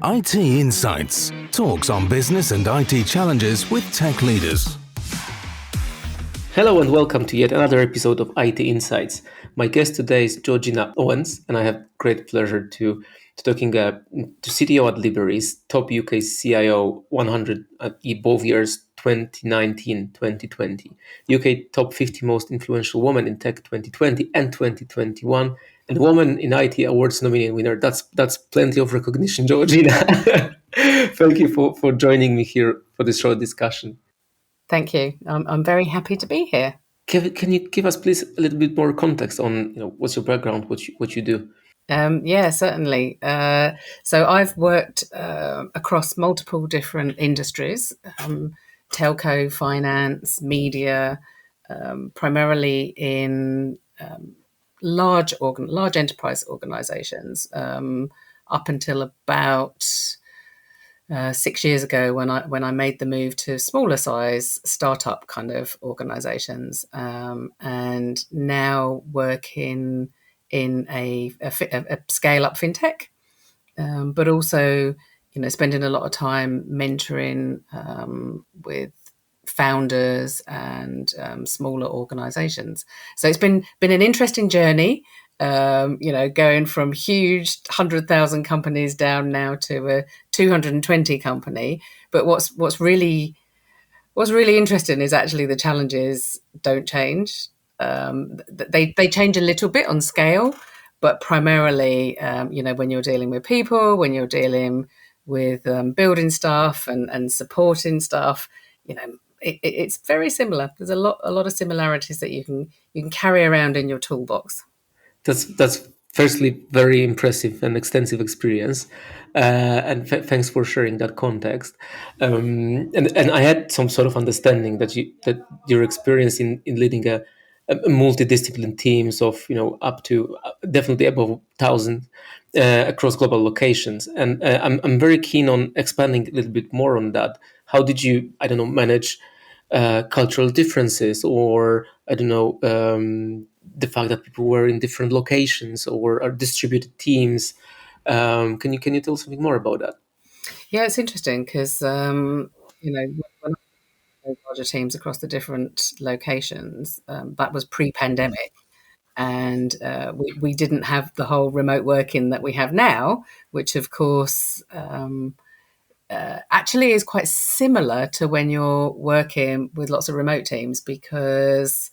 IT Insights, talks on business and IT challenges with tech leaders. Hello and welcome to yet another episode of IT Insights. My guest today is Georgina Owens, and I have great pleasure to talking to CTO at Liberis, top UK CIO 100 both years 2019-2020, UK top 50 most influential women in tech 2020 and 2021, and Woman in IT Awards nominee and winner. That's plenty of recognition, Georgina. Thank you for joining me here for this short discussion. Thank you. I'm very happy to be here. Can you give us, please, a little bit more context on what's your background, what you do? Yeah, certainly. So I've worked across multiple different industries, telco, finance, media, primarily in large enterprise organizations, up until about 6 years ago when I made the move to smaller size startup kind of organizations, and now work in a scale up fintech, but also spending a lot of time mentoring with founders and smaller organizations. So it's been an interesting journey. Going from huge 100,000 companies down now to a 220 company. But what's really interesting is actually the challenges don't change. They change a little bit on scale, but primarily, when you're dealing with people, when you're dealing with building stuff and supporting stuff, it's very similar. There's a lot of similarities that you can carry around in your toolbox. That's firstly very impressive and extensive experience, and thanks for sharing that context. And I had some sort of understanding that your experience in leading a multidisciplinary teams of up to definitely above 1,000 across global locations, and I'm very keen on expanding a little bit more on that. How did you manage cultural differences, or the fact that people were in different locations or are distributed teams? Can you tell something more about that? Yeah, it's interesting because when I larger teams across the different locations, that was pre-pandemic, and we didn't have the whole remote working that we have now, which of course actually is quite similar to when you're working with lots of remote teams, because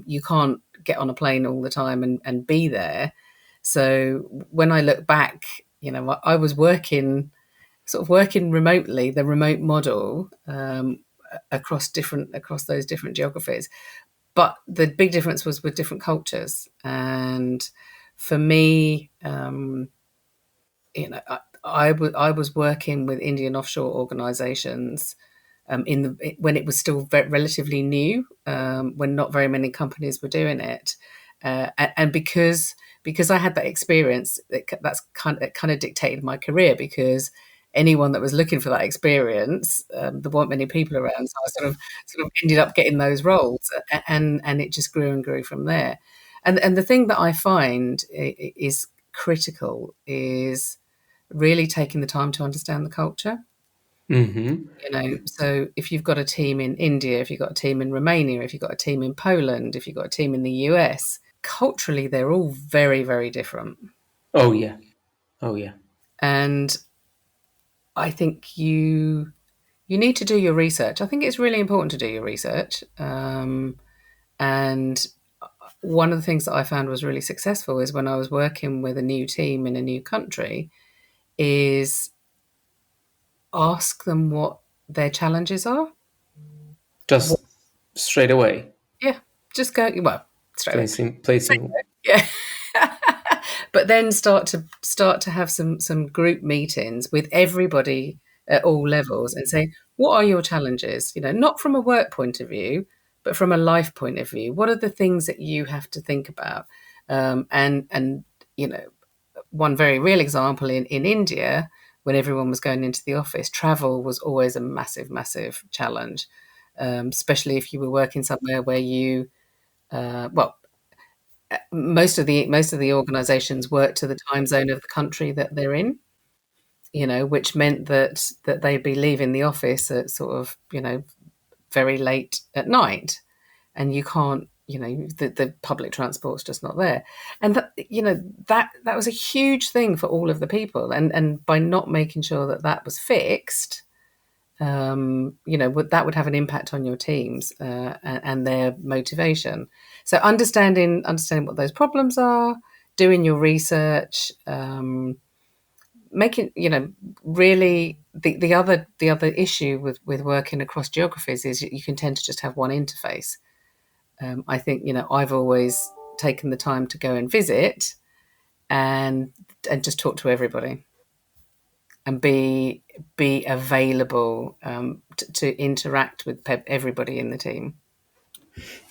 you can't get on a plane all the time and be there. So when I look back, I was working remotely, the remote model, across those different geographies. But the big difference was with different cultures. And for me, I was working with Indian offshore organizations when it was still relatively new, when not very many companies were doing it, and because I had that experience, it kind of dictated my career, because anyone that was looking for that experience, there weren't many people around, so I sort of ended up getting those roles, and it just grew and grew from there. And the thing that I find is critical is really taking the time to understand the culture. Mm-hmm. So if you've got a team in India, if you've got a team in Romania, if you've got a team in Poland, if you've got a team in the US, culturally, they're all very, very different. Oh yeah. And I think you need to do your research. I think it's really important to do your research. And one of the things that I found was really successful is when I was working with a new team in a new country, is ask them what their challenges are. Just straight away. Yeah, just go, straight away. Play simple. Yeah. But then start to have some group meetings with everybody at all levels and say, what are your challenges? Not from a work point of view, but from a life point of view. What are the things that you have to think about? And one very real example in India, when everyone was going into the office, travel was always a massive, massive challenge, especially if you were working somewhere where you, most of the organizations work to the time zone of the country that they're in. which meant that they'd be leaving the office at sort of, very late at night, and you can't, the public transport's just not there. And that was a huge thing for all of the people. And by not making sure that was fixed, that would have an impact on your teams and their motivation. So understanding what those problems are, doing your research, making, really the other issue with working across geographies is you can tend to just have one interface. I think, I've always taken the time to go and visit and just talk to everybody and be available to interact with everybody in the team.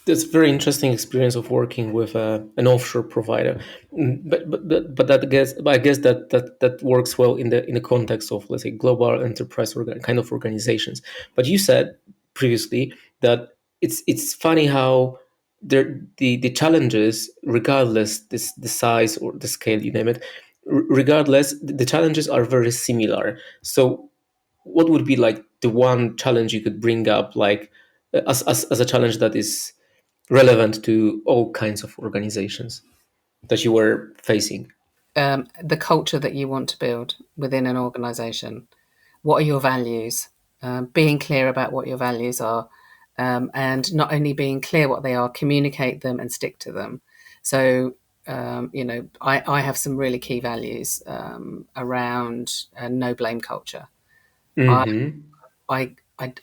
That's a very interesting experience of working with an offshore provider, but that I guess that works well in the context of, let's say, global enterprise kind of organizations. But you said previously that it's funny how the challenges, regardless the size or the scale, you name it, regardless, the challenges are very similar. So what would be like the one challenge you could bring up, like as a challenge that is relevant to all kinds of organizations that you were facing? The culture that you want to build within an organization. What are your values? Being clear about what your values are, and not only being clear what they are, communicate them and stick to them. So, I have some really key values around no blame culture. Mm-hmm. I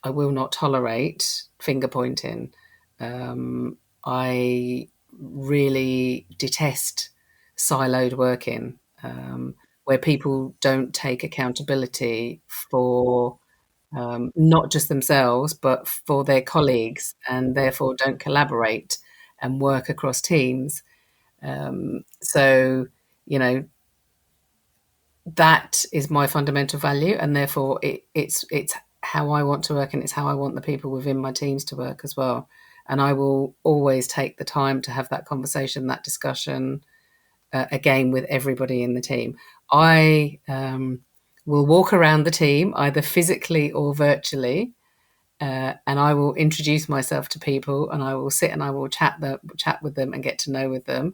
will not tolerate finger pointing. I really detest siloed working, where people don't take accountability for not just themselves, but for their colleagues, and therefore don't collaborate and work across teams. So, you know, that is my fundamental value, and therefore it's how I want to work, and it's how I want the people within my teams to work as well. And I will always take the time to have that conversation, that discussion, again with everybody in the team. I will walk around the team either physically or virtually, and I will introduce myself to people, and I will sit and I will chat with them and get to know with them.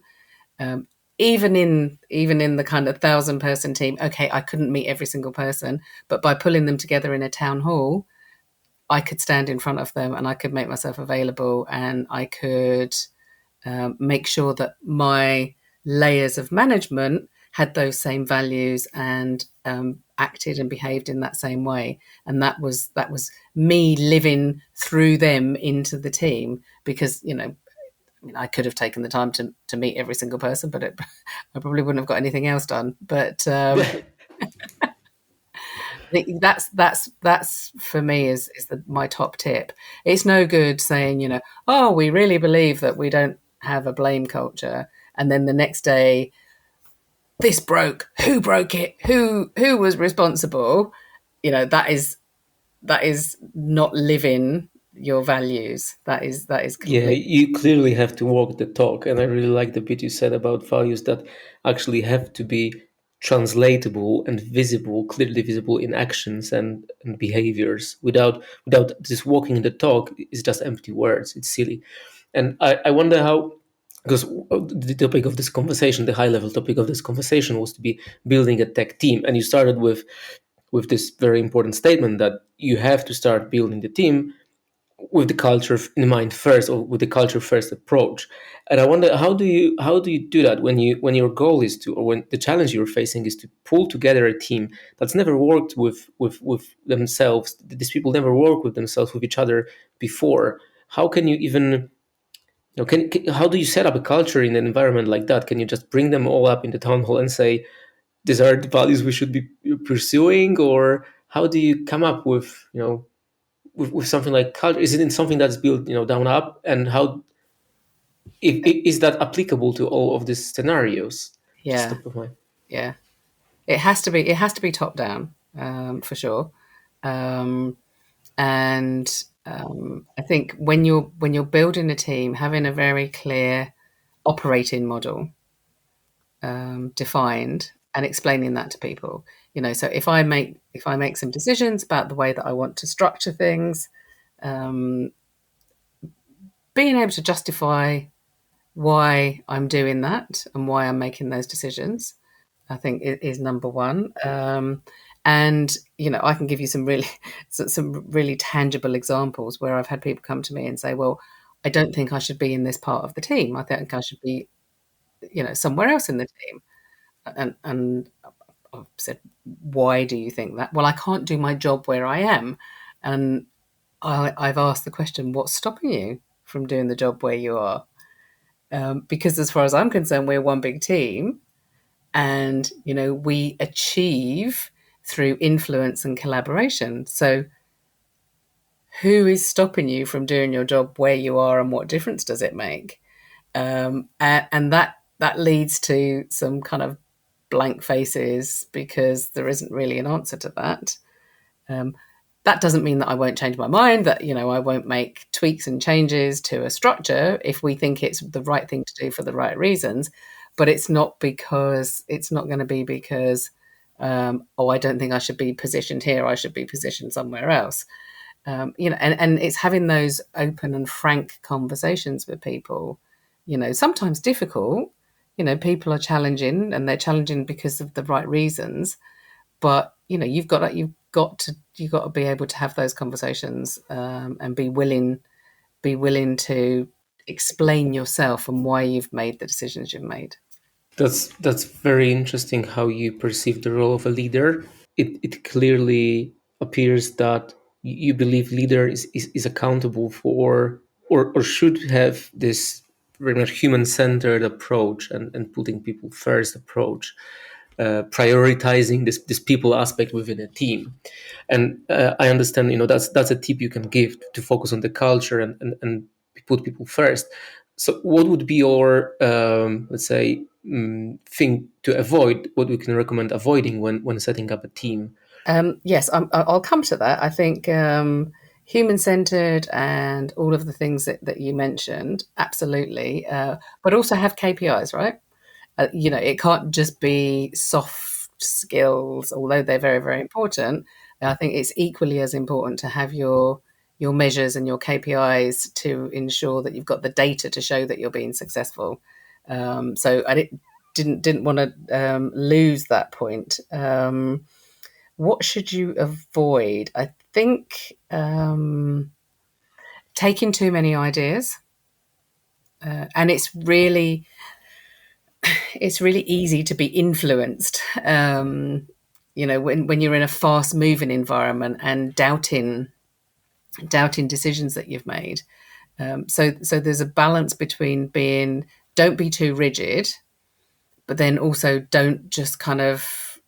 Um, even in the kind of 1,000-person team, okay, I couldn't meet every single person, but by pulling them together in a town hall, I could stand in front of them and I could make myself available, and I could make sure that my layers of management had those same values and acted and behaved in that same way. And that was me living through them into the team, because I could have taken the time to meet every single person, but I probably wouldn't have got anything else done. But that's for me is my top tip. It's no good saying, oh, we really believe that we don't have a blame culture, and then the next day, this broke. Who broke it? Who was responsible? That is not living your values. That is Yeah, complete. you clearly have to walk the talk, and I really like the bit you said about values that actually have to be translatable and visible, clearly visible in actions and behaviors. Without just walking the talk, it's just empty words. It's silly. And I wonder how, because the topic of this conversation, the high level topic of this conversation, was to be building a tech team, and you started with this very important statement that you have to start building the team with the culture in mind first, or with the culture first approach. And I wonder, how do you do that when your goal is to, or when the challenge you're facing is to pull together a team that's never worked with themselves. These people never work with themselves, with each other before. How can you even, how do you set up a culture in an environment like that? Can you just bring them all up in the town hall and say, these are the values we should be pursuing? Or how do you come up with something like culture? Is it something that's built down up? And how is that applicable to all of these scenarios? Just Yeah, top of mind. yeah. It has to be top down, for sure. Um, and I think when you're building a team, having a very clear operating model defined, and explaining that to people. So if I make some decisions about the way that I want to structure things, being able to justify why I'm doing that and why I'm making those decisions, I think is number one. And I can give you some really tangible examples where I've had people come to me and say, well, I don't think I should be in this part of the team. I think I should be, somewhere else in the team. And I've said, why do you think that? Well, I can't do my job where I am. And I've asked the question, what's stopping you from doing the job where you are? Because as far as I'm concerned, we're one big team, and we achieve through influence and collaboration. So who is stopping you from doing your job where you are, and what difference does it make? And that leads to some kind of blank faces, because there isn't really an answer to that. That doesn't mean that I won't change my mind, that I won't make tweaks and changes to a structure if we think it's the right thing to do for the right reasons. But it's not going to be because I don't think I should be positioned here, I should be positioned somewhere else. And it's having those open and frank conversations with people. Sometimes difficult. People are challenging, and they're challenging because of the right reasons. But you've got to be able to have those conversations, and be willing to explain yourself and why you've made the decisions you've made. That's very interesting how you perceive the role of a leader. It clearly appears that you believe leader is accountable for, or should have, this very much human-centered approach, and putting people first approach, prioritizing this people aspect within a team. And I understand, that's a tip you can give to focus on the culture and put people first. So what would be your, let's say, thing to avoid, what we can recommend avoiding when setting up a team? Yes, I'll come to that. I think human-centered and all of the things that you mentioned, absolutely, but also have KPIs, right? It can't just be soft skills, although they're very, very important. I think it's equally as important to have your measures and your KPIs to ensure that you've got the data to show that you're being successful. So I didn't want to lose that point. What should you avoid? I think taking too many ideas, and it's really easy to be influenced. When you're in a fast-moving environment and doubting decisions that you've made. So there's a balance between don't be too rigid, but then also don't just kind of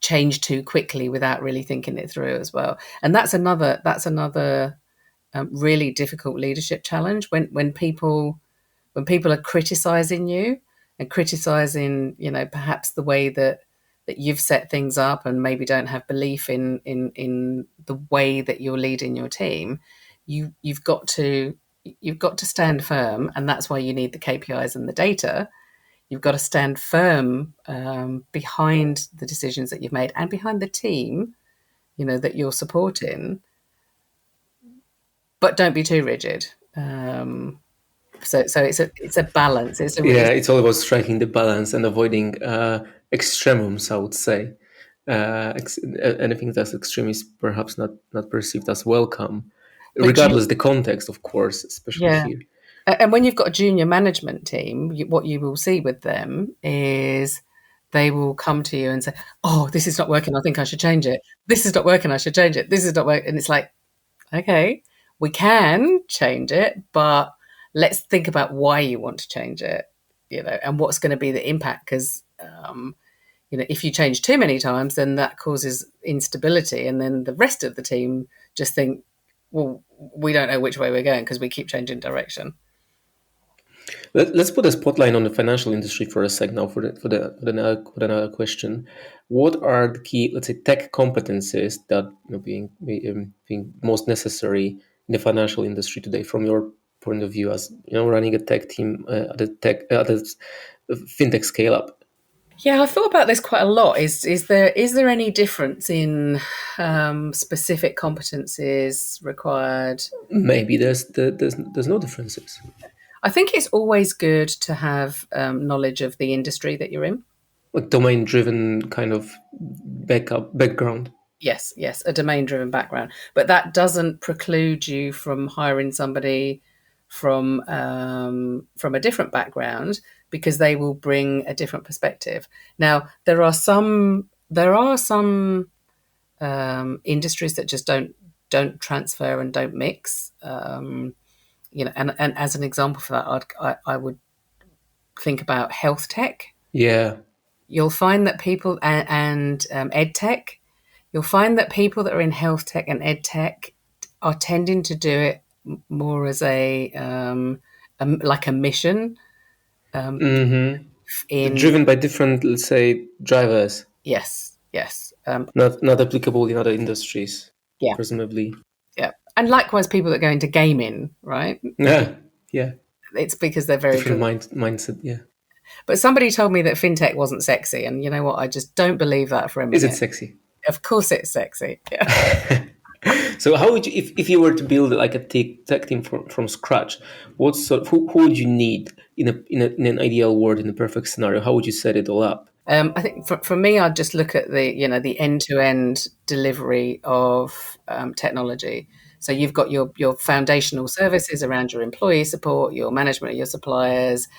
change too quickly without really thinking it through as well. And that's another really difficult leadership challenge when people are criticizing you and criticizing, perhaps the way that you've set things up, and maybe don't have belief in the way that you're leading your team. You've got to stand firm, and that's why you need the KPIs and the data. You've got to stand firm behind the decisions that you've made and behind the team, that you're supporting. But don't be too rigid. So it's a balance. It's all about striking the balance and avoiding extremes, I would say. Anything that's extreme is perhaps not perceived as welcome, regardless the context, of course, especially here. And when you've got a junior management team, what you will see with them is they will come to you and say, "Oh, this is not working. I think I should change it. This is not working. I should change it. This is not working." And it's like, okay, we can change it, but let's think about why you want to change it, and what's going to be the impact. Because, if you change too many times, then that causes instability. And then the rest of the team just think, well, we don't know which way we're going because we keep changing direction. Let's put a spotlight on the financial industry for a sec now for another question. What are the key, let's say, tech competencies that being most necessary in the financial industry today, from your point of view as running a tech team at a fintech scale up? Yeah, I've thought about this quite a lot. Is there any difference in specific competencies required? Maybe there's no differences. I think it's always good to have knowledge of the industry that you're in. Like domain-driven kind of background. Yes, yes, a domain-driven background, but that doesn't preclude you from hiring somebody from a different background because they will bring a different perspective. Now, there are some industries that just don't transfer and don't mix. And as an example for that, I would think about health tech. Yeah. You'll find that people and ed tech. You'll find that people that are in health tech and ed tech are tending to do it more as like a mission. Mm-hmm. In Driven by different, let's say, drivers, Yes, yes, not applicable in other industries, yeah, presumably. yeah, and likewise, people that go into gaming, right? Yeah, yeah. It's because they're very Different driven. mindset. Yeah. But somebody told me that fintech wasn't sexy, and you know what? I just don't believe that for a Is it minute. sexy? Of course, it's sexy. Yeah. So how would you, if you were to build like a tech team from scratch, what sort of, who would you need in an ideal world, in a perfect scenario? How would you set it all up? I think for me, I'd just look at the end-to-end delivery of technology. So you've got your foundational services around your employee support, your management of your suppliers,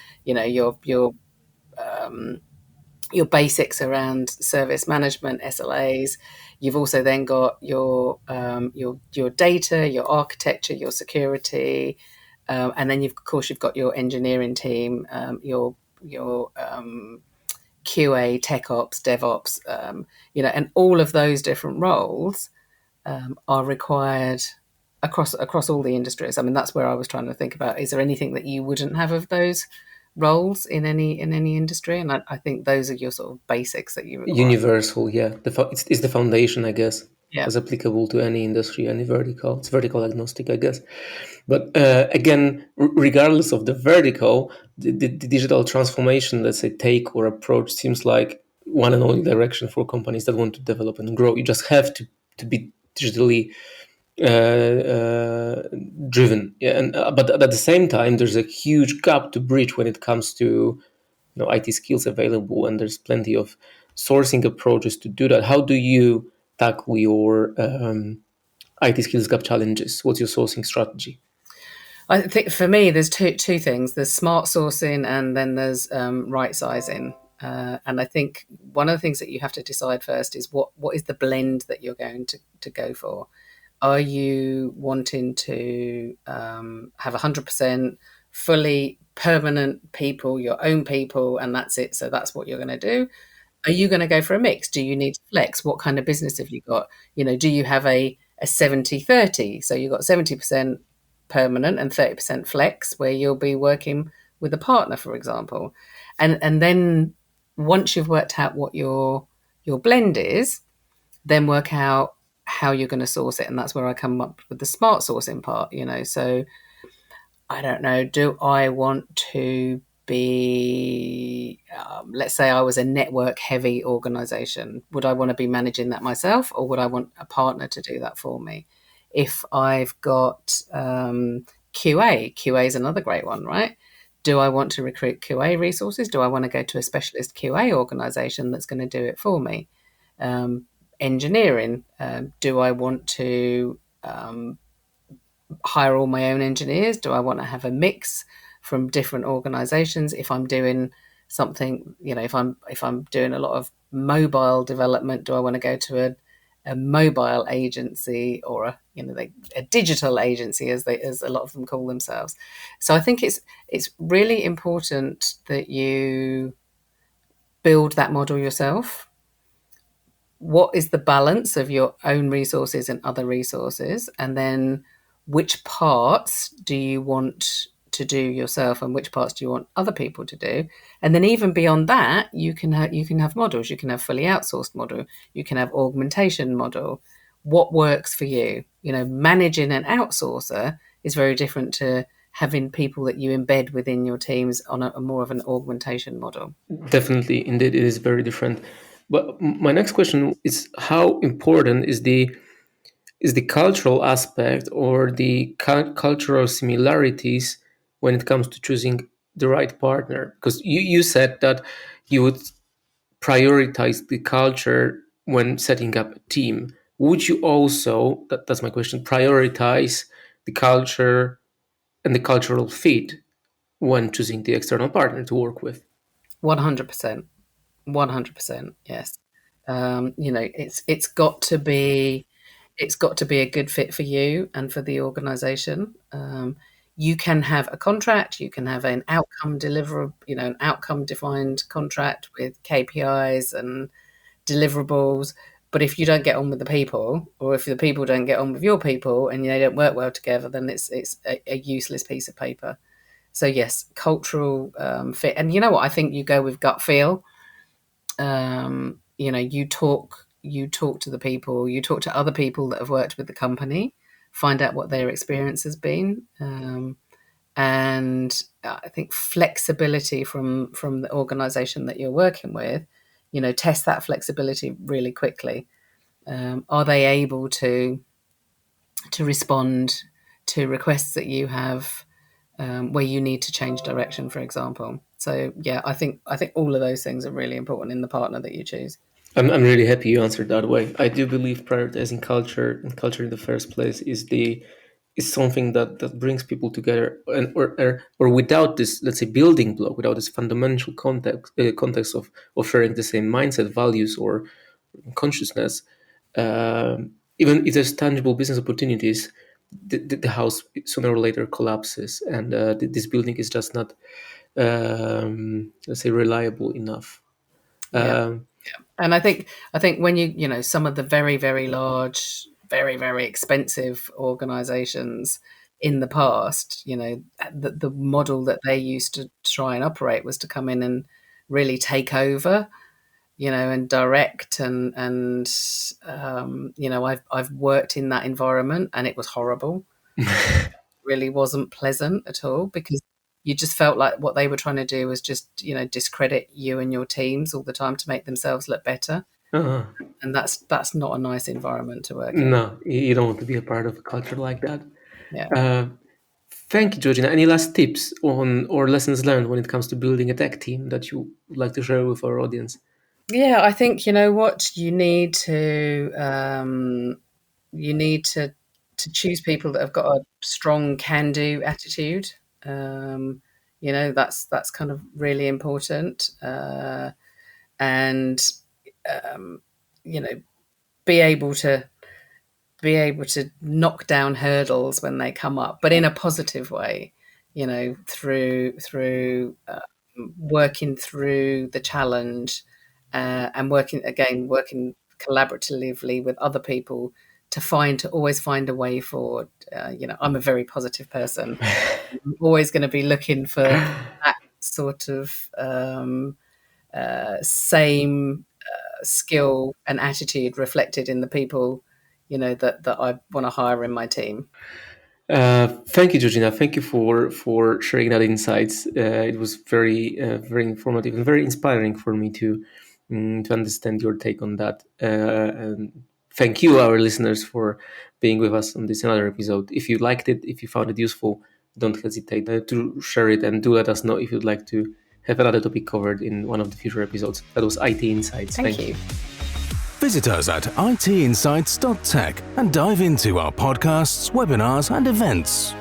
your basics around service management, SLAs. You've also then got your data, your architecture, your security, and then of course you've got your engineering team, your QA, tech ops, DevOps, and all of those different roles are required across all the industries. I mean, that's where I was trying to think about: is there anything that you wouldn't have of those roles in any industry? And I think those are your sort of basics that you require. Universal, yeah. It's the foundation, I guess, Yeah. as applicable to any industry, any vertical. It's vertical agnostic, I guess. But again, regardless of the vertical, the digital transformation, let's say, take or approach seems like one and only direction for companies that want to develop and grow. You just have to be digitally driven. Yeah, and but at the same time, there's a huge gap to bridge when it comes to IT skills available, and there's plenty of sourcing approaches to do that. How do you tackle your IT skills gap challenges? What's your sourcing strategy? I think for me, there's two things. There's smart sourcing, and then there's right sizing. And I think one of the things that you have to decide first is what is the blend that you're going to go for. Are you wanting to have 100% fully permanent people, your own people, and that's it? So that's what you're going to do. Are you going to go for a mix? Do you need to flex? What kind of business have you got? Do you have a 70-30? So you've got 70% permanent and 30% flex, where you'll be working with a partner, for example. And then once you've worked out what your blend is, then work out how you're going to source it. And that's where I come up with the smart sourcing part. So I don't know, do I want to be, let's say I was a network heavy organization, would I want to be managing that myself, or would I want a partner to do that for me? If I've got QA is another great one, right? Do I want to recruit QA resources? Do I want to go to a specialist QA organization that's going to do it for me? Engineering, do I want to hire all my own engineers? Do I want to have a mix from different organizations? If I'm doing something, if I'm doing a lot of mobile development, do I want to go to a mobile agency, or a digital agency, as a lot of them call themselves? So I think it's really important that you build that model yourself. What is the balance of your own resources and other resources, and then which parts do you want to do yourself and which parts do you want other people to do? And then even beyond that, you can have models. You can have fully outsourced model, you can have augmentation model. What works for you? Managing an outsourcer is very different to having people that you embed within your teams on a more of an augmentation model. Definitely, indeed, it is very different. But my next question is, how important is the cultural aspect or the cultural similarities when it comes to choosing the right partner? Because you said that you would prioritize the culture when setting up a team. Would you also, that's my question, prioritize the culture and the cultural fit when choosing the external partner to work with? 100%. 100%. Yes. It's got to be a good fit for you and for the organization. You can have a contract, you can have an outcome an outcome defined contract with KPIs and deliverables. But if you don't get on with the people, or if the people don't get on with your people and they don't work well together, then it's a useless piece of paper. So yes, cultural fit. And you know what? I think you go with gut feel. You talk to the people, you talk to other people that have worked with the company, find out what their experience has been. And I think flexibility from the organization that you're working with, test that flexibility really quickly. Are they able to respond to requests that you have, where you need to change direction, for example? So yeah, I think all of those things are really important in the partner that you choose. I'm really happy you answered that way. I do believe prioritizing culture and culture in the first place is something that brings people together, and or without this, let's say, building block, without this fundamental context of sharing the same mindset, values, or consciousness, even if there's tangible business opportunities, the house sooner or later collapses, and this building is just not, let's say, reliable enough. Yeah. And I think when some of the very, very large, very, very expensive organizations in the past, the model that they used to try and operate was to come in and really take over, and direct, and I've worked in that environment, and it was horrible. Really wasn't pleasant at all, because you just felt like what they were trying to do was just, discredit you and your teams all the time to make themselves look better. Uh-huh. And that's not a nice environment to work in. No, you don't want to be a part of a culture like that. Yeah. Thank you, Georgina. Any last tips on or lessons learned when it comes to building a tech team that you would like to share with our audience? Yeah, I think you need to choose people that have got a strong can-do attitude. That's kind of really important. And be able to knock down hurdles when they come up, but in a positive way. Through working through the challenge, and working collaboratively with other people to always find a way forward. I'm a very positive person. I'm always going to be looking for that sort of same skill and attitude reflected in the people, that I want to hire in my team. Thank you, Georgina. Thank you for sharing that insights. It was very informative and very inspiring for me to understand your take on that. And thank you, our listeners, for being with us on this another episode. If you liked it, if you found it useful, don't hesitate to share it, and do let us know if you'd like to have another topic covered in one of the future episodes. That was IT Insights. Thank you. Visit us at itinsights.tech and dive into our podcasts, webinars, and events.